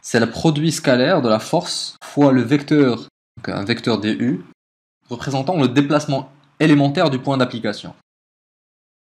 c'est le produit scalaire de la force fois le vecteur, donc un vecteur du, représentant le déplacement élémentaire du point d'application.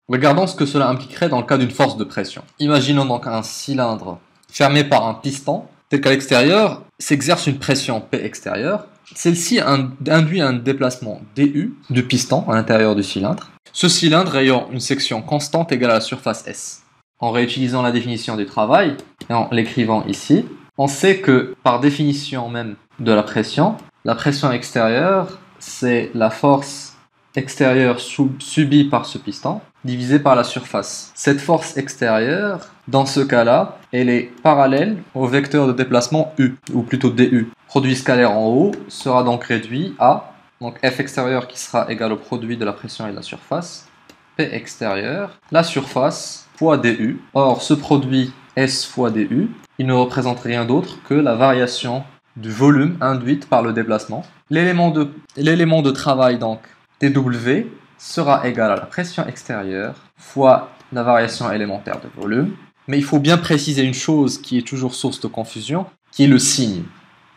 Regardons ce que cela impliquerait dans le cas d'une force de pression. Imaginons donc un cylindre fermé par un piston, tel qu'à l'extérieur s'exerce une pression P extérieure. Celle-ci induit un déplacement du du piston à l'intérieur du cylindre. Ce cylindre ayant une section constante égale à la surface S. En réutilisant la définition du travail et en l'écrivant ici, on sait que par définition même de la pression extérieure, c'est la force extérieure subie par ce piston divisée par la surface. Cette force extérieure, dans ce cas-là, elle est parallèle au vecteur de déplacement U, ou plutôt DU. Produit scalaire en haut sera donc réduit à donc F extérieur qui sera égal au produit de la pression et de la surface, P extérieur, la surface fois DU. Or, ce produit S fois DU, il ne représente rien d'autre que la variation du volume induite par le déplacement. L'élément de travail, donc TW, sera égal à la pression extérieure fois la variation élémentaire de volume. Mais il faut bien préciser une chose qui est toujours source de confusion, qui est le signe.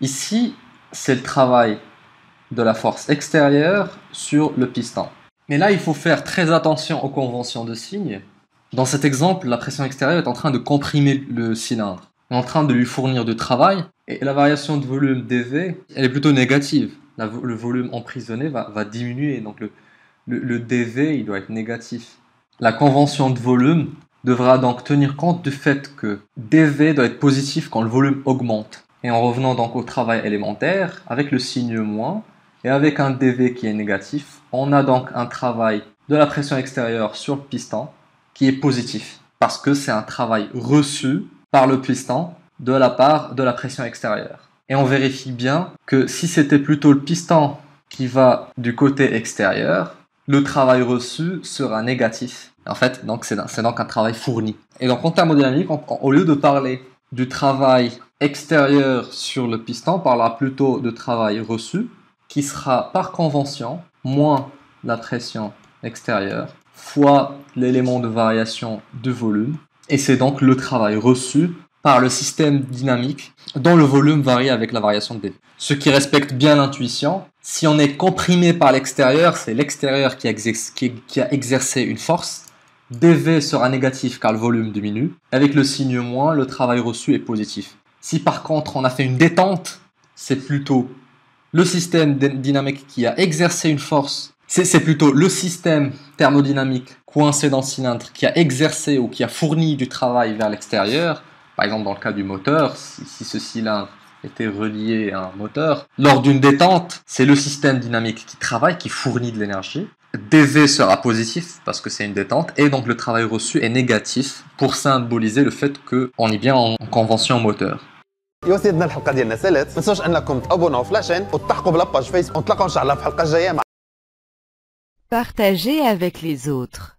Ici, c'est le travail de la force extérieure sur le piston. Mais là, il faut faire très attention aux conventions de signes. Dans cet exemple, la pression extérieure est en train de comprimer le cylindre, est en train de lui fournir du travail, et la variation de volume dV, elle est plutôt négative. Le volume emprisonné va diminuer, donc le dV, il doit être négatif. La convention de volume devra donc tenir compte du fait que dV doit être positif quand le volume augmente. Et en revenant donc au travail élémentaire, avec le signe moins, et avec un dV qui est négatif, on a donc un travail de la pression extérieure sur le piston qui est positif, parce que c'est un travail reçu par le piston de la part de la pression extérieure. Et on vérifie bien que si c'était plutôt le piston qui va du côté extérieur, le travail reçu sera négatif. En fait, donc c'est donc un travail fourni. Et donc en thermodynamique, au lieu de parler du travail extérieur sur le piston, on parlera plutôt de travail reçu, qui sera par convention moins la pression extérieure fois l'élément de variation de volume. Et c'est donc le travail reçu par le système dynamique dont le volume varie avec la variation de dV. Ce qui respecte bien l'intuition, si on est comprimé par l'extérieur, c'est l'extérieur qui a exercé une force. dV sera négatif car le volume diminue. Avec le signe moins, le travail reçu est positif. Si par contre on a fait une détente, c'est plutôt le système dynamique qui a exercé une force. C'est plutôt le système thermodynamique coincé dans le cylindre qui a exercé ou qui a fourni du travail vers l'extérieur. Par exemple, dans le cas du moteur, si ce cylindre était relié à un moteur, lors d'une détente, c'est le système dynamique qui travaille, qui fournit de l'énergie. dV sera positif parce que c'est une détente et donc le travail reçu est négatif pour symboliser le fait qu'on est bien en convention moteur. يا سيدنا الحلقه ديالنا سالات ما تنساوش انكم تابوناو في لاشين وتلحقوا بالاباج فيسبوك ونتلاقاو ان شاء الله في الحلقه الجايه. Partagez avec les autres.